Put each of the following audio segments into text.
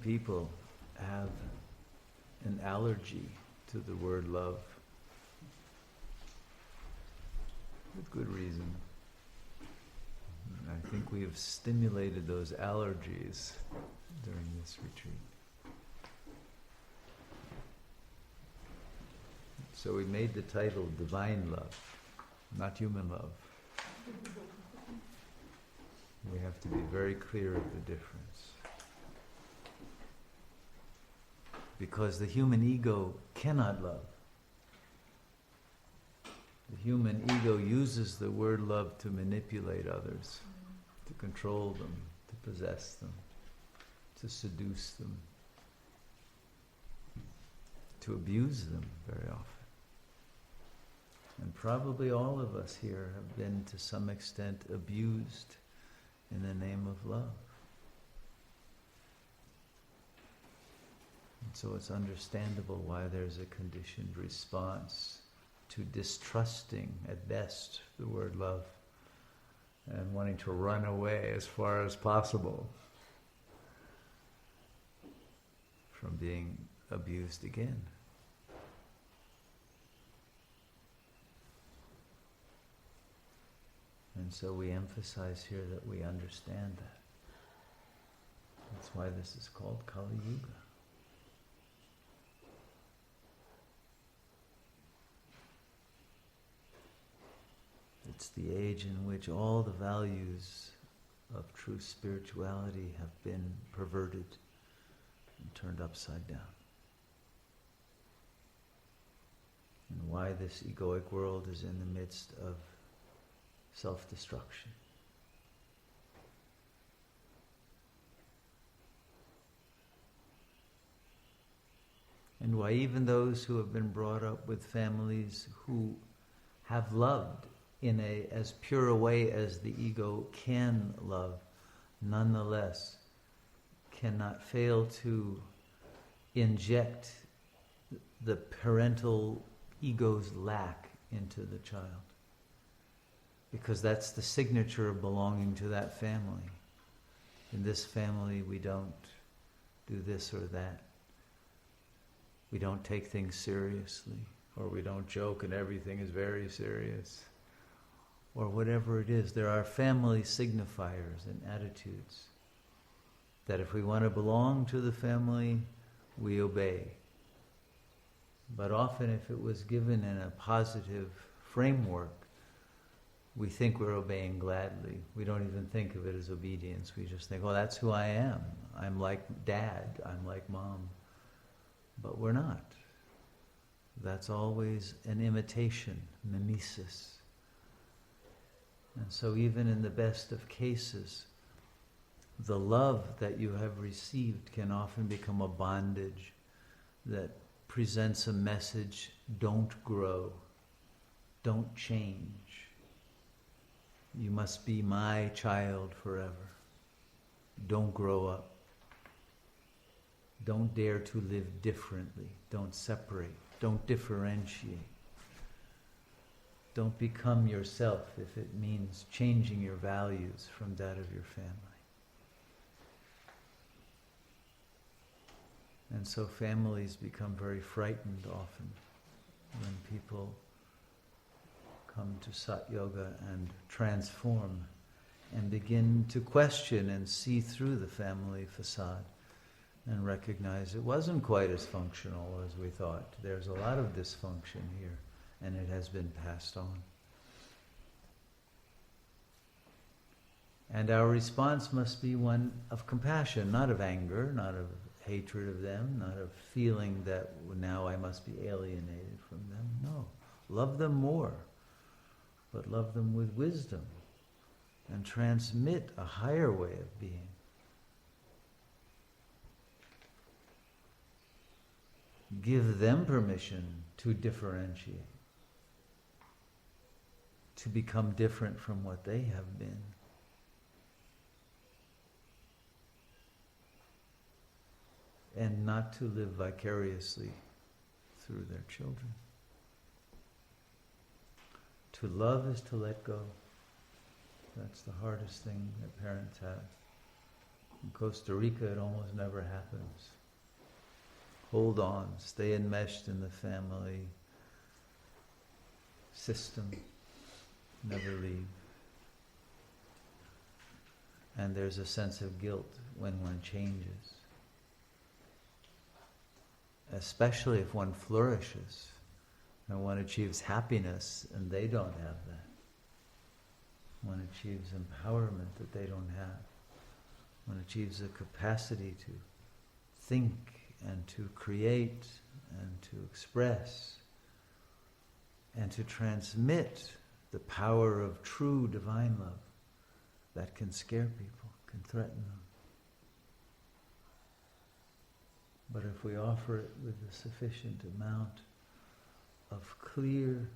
people have an allergy to the word love. With good reason. I think we have stimulated those allergies during this retreat. So we made the title Divine Love, not human love. We have to be very clear of the difference. Because the human ego cannot love. The human ego uses the word love to manipulate others, to control them, to possess them, to seduce them, to abuse them very often. And probably all of us here have been to some extent abused in the name of love. And so it's understandable why there's a conditioned response to distrusting, at best, the word love, and wanting to run away as far as possible from being abused again. And so we emphasize here that we understand that. That's why this is called Kali Yuga. It's the age in which all the values of true spirituality have been perverted and turned upside down. And why this egoic world is in the midst of self-destruction. And why even those who have been brought up with families who have loved in as pure a way as the ego can love, nonetheless cannot fail to inject the parental ego's lack into the child. Because that's the signature of belonging to that family. In this family we don't do this or that. We don't take things seriously, or we don't joke and everything is very serious. Or whatever it is, there are family signifiers and attitudes that if we want to belong to the family, we obey. But often if it was given in a positive framework, we think we're obeying gladly. We don't even think of it as obedience. We just think, oh, that's who I am. I'm like dad. I'm like mom. But we're not. That's always an imitation, mimesis. And so even in the best of cases, the love that you have received can often become a bondage that presents a message: don't grow, don't change. You must be my child forever. Don't grow up. Don't dare to live differently. Don't separate. Don't differentiate. Don't become yourself if it means changing your values from that of your family. And so families become very frightened often when people come to Sat Yoga and transform and begin to question and see through the family facade and recognize it wasn't quite as functional as we thought. There's a lot of dysfunction here, and it has been passed on. And our response must be one of compassion, not of anger, not of hatred of them, not of feeling that now I must be alienated from them. No, love them more, but love them with wisdom and transmit a higher way of being. Give them permission to differentiate, to become different from what they have been. And not to live vicariously through their children. To love is to let go. That's the hardest thing that parents have. In Costa Rica, it almost never happens. Hold on, stay enmeshed in the family system, never leave. And there's a sense of guilt when one changes. Especially if one flourishes and one achieves happiness and they don't have that. One achieves empowerment that they don't have. One achieves a capacity to think and to create and to express and to transmit the power of true divine love that can scare people, can threaten them. But if we offer it with a sufficient amount of clear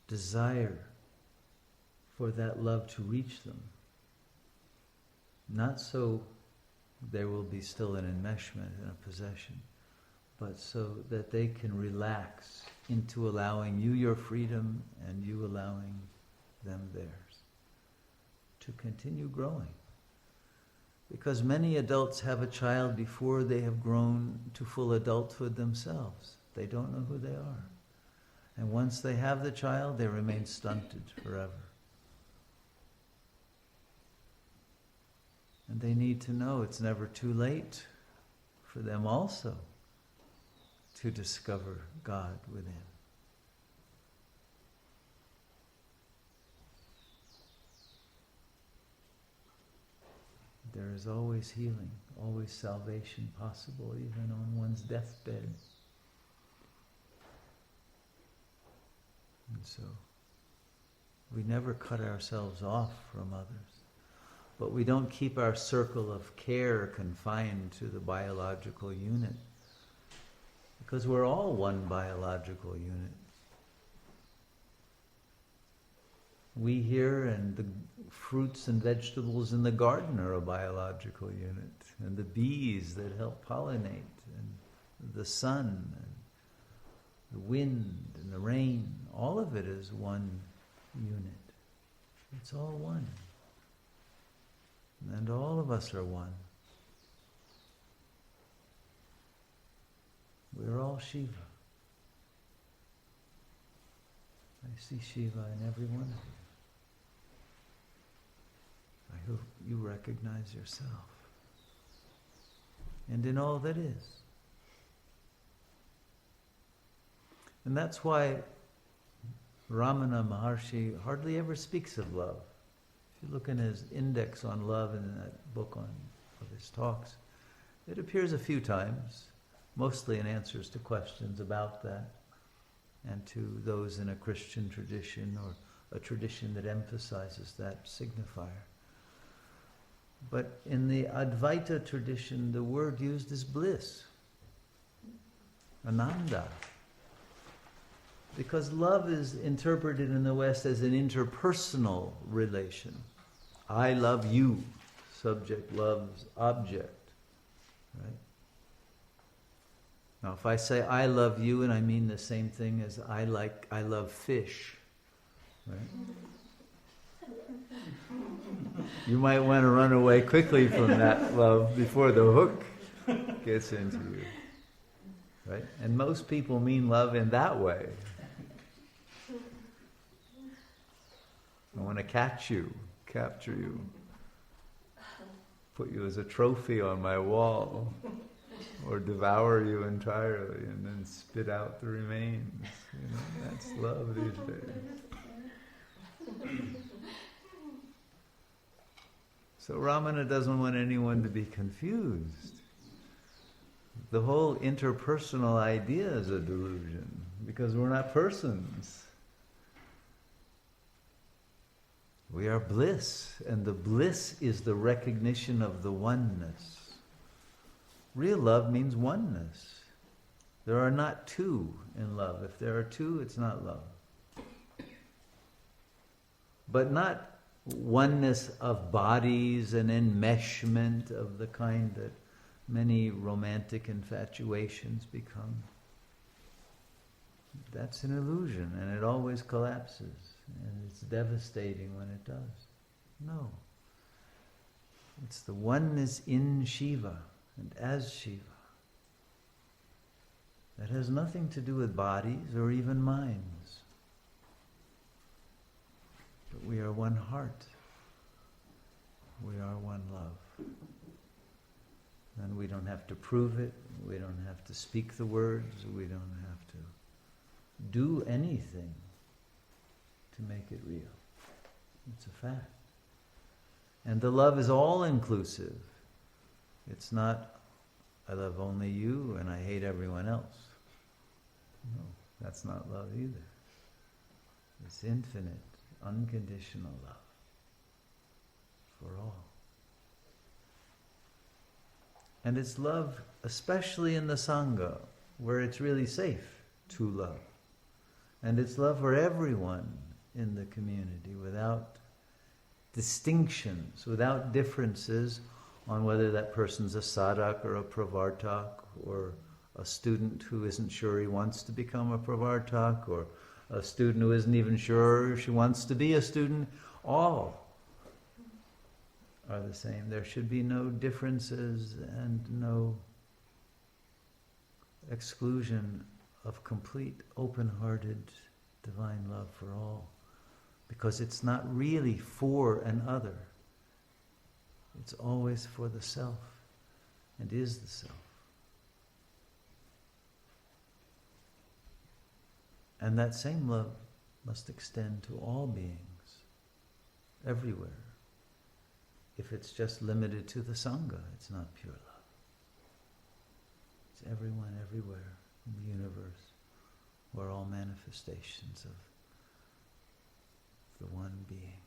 desire for that love to reach them, not so there will be still an enmeshment and a possession, but so that they can relax into allowing you your freedom and you allowing them theirs, to continue growing. Because many adults have a child before they have grown to full adulthood themselves. They don't know who they are. And once they have the child, they remain stunted forever. And they need to know it's never too late for them also to discover God within. There is always healing, always salvation possible, even on one's deathbed. And so, we never cut ourselves off from others. But we don't keep our circle of care confined to the biological unit. Because we're all one biological unit. We here and the fruits and vegetables in the garden are a biological unit. And the bees that help pollinate, and the sun, and the wind, and the rain, all of it is one unit. It's all one. And all of us are one. We're all Shiva. I see Shiva in every one of you. I hope you recognize yourself. And in all that is. And that's why Ramana Maharshi hardly ever speaks of love. If you look in his index on love in that book of his talks, it appears a few times, mostly in answers to questions about that, and to those in a Christian tradition or a tradition that emphasizes that signifier. But in the Advaita tradition, the word used is bliss, ananda. Because love is interpreted in the West as an interpersonal relation. I love you. Subject loves object. Right? Now if I say I love you and I mean the same thing as I love fish, right? You might want to run away quickly from that love before the hook gets into you. Right? And most people mean love in that way. I want to catch you, capture you, put you as a trophy on my wall, or devour you entirely and then spit out the remains. You know, that's love these days. So Ramana doesn't want anyone to be confused. The whole interpersonal idea is a delusion, because we're not persons. We are bliss, and the bliss is the recognition of the oneness. Real love means oneness. There are not two in love. If there are two, it's not love. But not oneness of bodies and enmeshment of the kind that many romantic infatuations become. That's an illusion, and it always collapses, and it's devastating when it does. No. It's the oneness in Shiva and as Shiva. That has nothing to do with bodies or even minds. But we are one heart. We are one love. And we don't have to prove it. We don't have to speak the words. We don't have to do anything to make it real. It's a fact. And the love is all-inclusive. It's not, I love only you and I hate everyone else. No, that's not love either. It's infinite, unconditional love for all. And it's love, especially in the Sangha, where it's really safe to love. And it's love for everyone in the community without distinctions, without differences on whether that person's a sadhak or a pravartak, or a student who isn't sure he wants to become a pravartak, or a student who isn't even sure she wants to be a student. All are the same. There should be no differences and no exclusion of complete, open-hearted, divine love for all. Because it's not really for an other. It's always for the self, and is the self. And that same love must extend to all beings, everywhere. If it's just limited to the Sangha, it's not pure love. It's everyone, everywhere in the universe. We're all manifestations of the one being.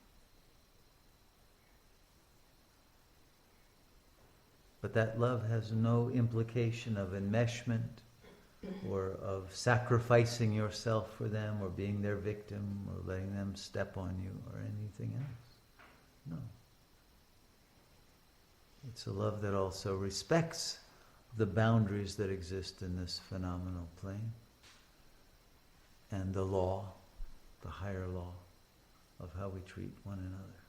But that love has no implication of enmeshment or of sacrificing yourself for them or being their victim or letting them step on you or anything else. No. It's a love that also respects the boundaries that exist in this phenomenal plane and the law, the higher law of how we treat one another.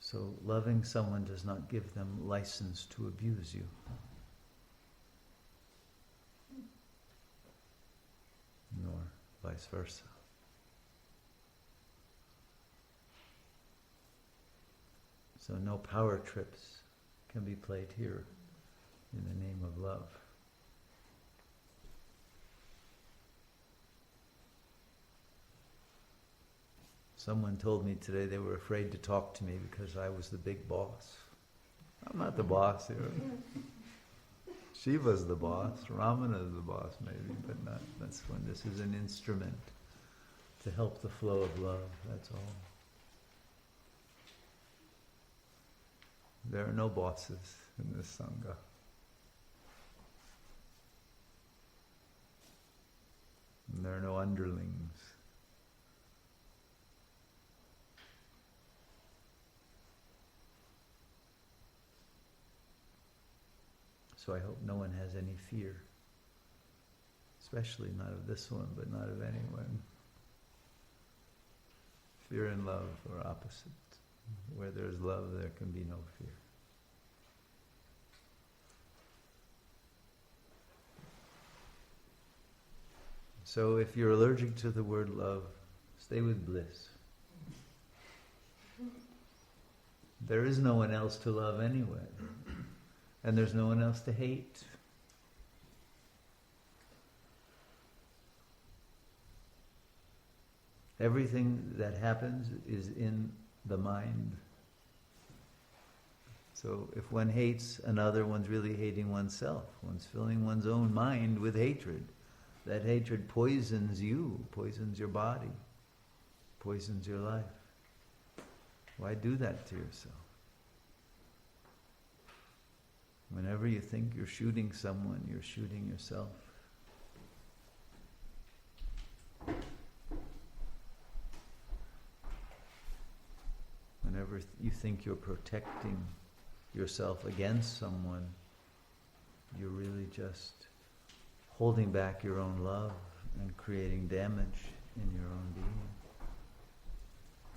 So loving someone does not give them license to abuse you. Nor vice versa. So no power trips can be played here in the name of love. Someone told me today they were afraid to talk to me because I was the big boss. I'm not the boss here. Shiva's the boss, Ramana's the boss maybe, but not. That's when this is an instrument to help the flow of love, that's all. There are no bosses in this Sangha. And there are no underlings. So I hope no one has any fear, especially not of this one, but not of anyone. Fear and love are opposite. Where there's love, there can be no fear. So if you're allergic to the word love, stay with bliss. There is no one else to love anyway. And there's no one else to hate. Everything that happens is in the mind. So if one hates another, one's really hating oneself. One's filling one's own mind with hatred. That hatred poisons you, poisons your body, poisons your life. Why do that to yourself? Whenever you think you're shooting someone, you're shooting yourself. Whenever you think you're protecting yourself against someone, you're really just holding back your own love and creating damage in your own being.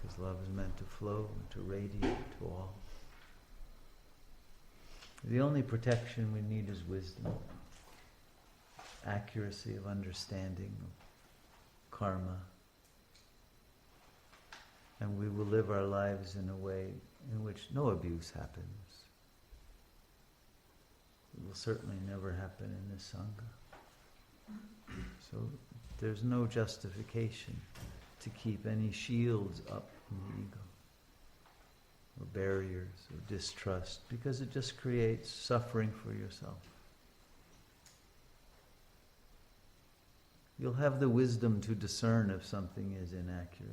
because love is meant to flow and to radiate to all. The only protection we need is wisdom, accuracy of understanding of karma, and we will live our lives in a way in which no abuse happens. It will certainly never happen in this Sangha. So there's no justification to keep any shields up in the ego, or barriers, or distrust, because it just creates suffering for yourself. You'll have the wisdom to discern if something is inaccurate.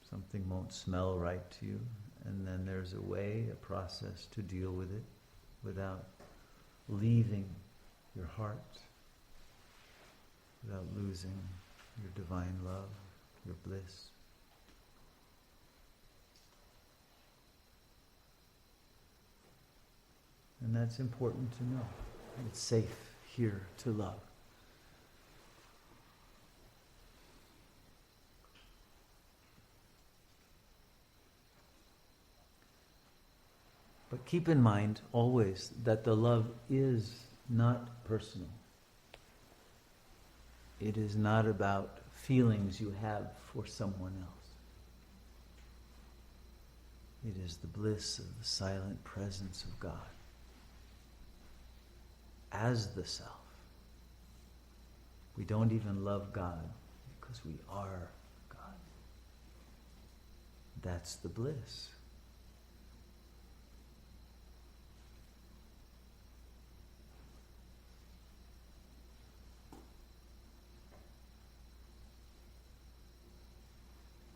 Something won't smell right to you, and then there's a way, a process to deal with it without leaving your heart, without losing your divine love, your bliss. And that's important to know. It's safe here to love. But keep in mind always that the love is not personal. It is not about feelings you have for someone else. It is the bliss of the silent presence of God as the self. We don't even love God because we are God. That's the bliss.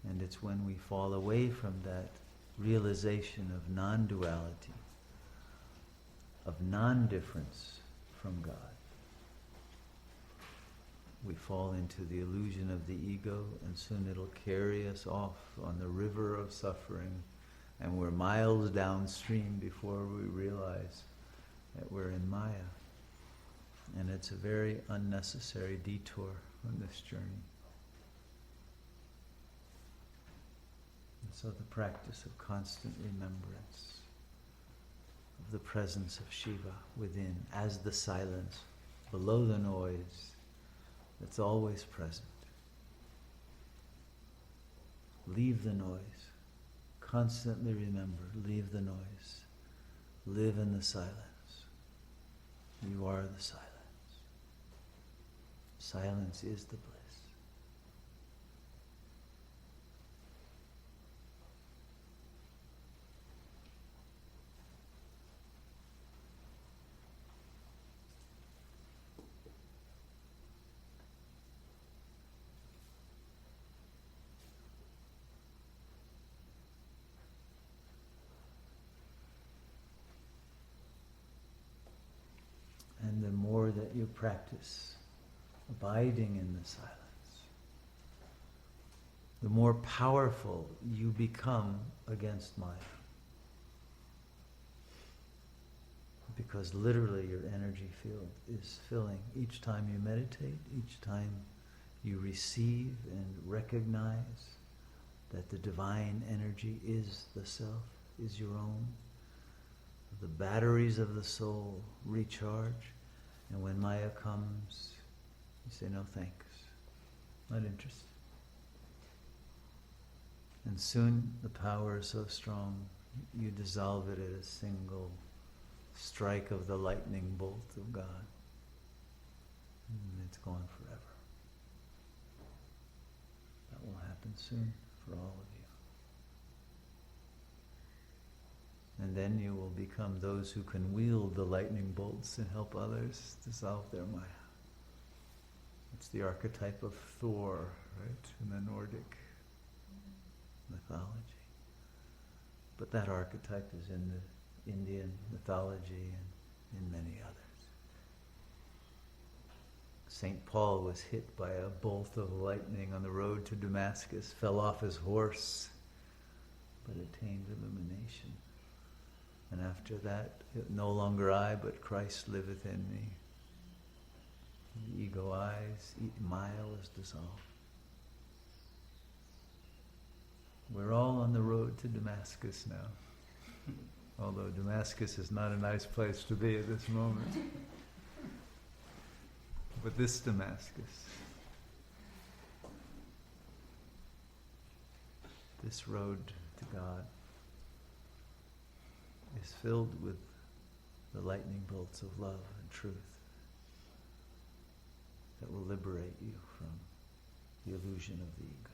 And it's when we fall away from that realization of non-duality, of non-difference from God, we fall into the illusion of the ego, and soon it'll carry us off on the river of suffering, and we're miles downstream before we realize that we're in Maya. And it's a very unnecessary detour on this journey. And so the practice of constant remembrance of the presence of Shiva within, as the silence, below the noise, that's always present. Leave the noise. Constantly remember, leave the noise. Live in the silence. You are the silence. Silence is the bliss. And the more that you practice abiding in the silence, the more powerful you become against Maya. Because literally your energy field is filling. Each time you meditate, each time you receive and recognize that the divine energy is the self, is your own. The batteries of the soul recharge, and when Maya comes, you say, no thanks, not interested. And soon the power is so strong, you dissolve it at a single strike of the lightning bolt of God. And it's gone forever. That will happen soon for all of you. And then you will become those who can wield the lightning bolts and help others dissolve their Maya. It's the archetype of Thor, right, in the Nordic mythology. But that archetype is in the Indian mythology and in many others. St. Paul was hit by a bolt of lightning on the road to Damascus, fell off his horse, but attained illumination. And after that, no longer I, but Christ liveth in me. The ego eyes, Maya was dissolved. We're all on the road to Damascus now. Although Damascus is not a nice place to be at this moment. But this Damascus, this road to God, is filled with the lightning bolts of love and truth that will liberate you from the illusion of the ego.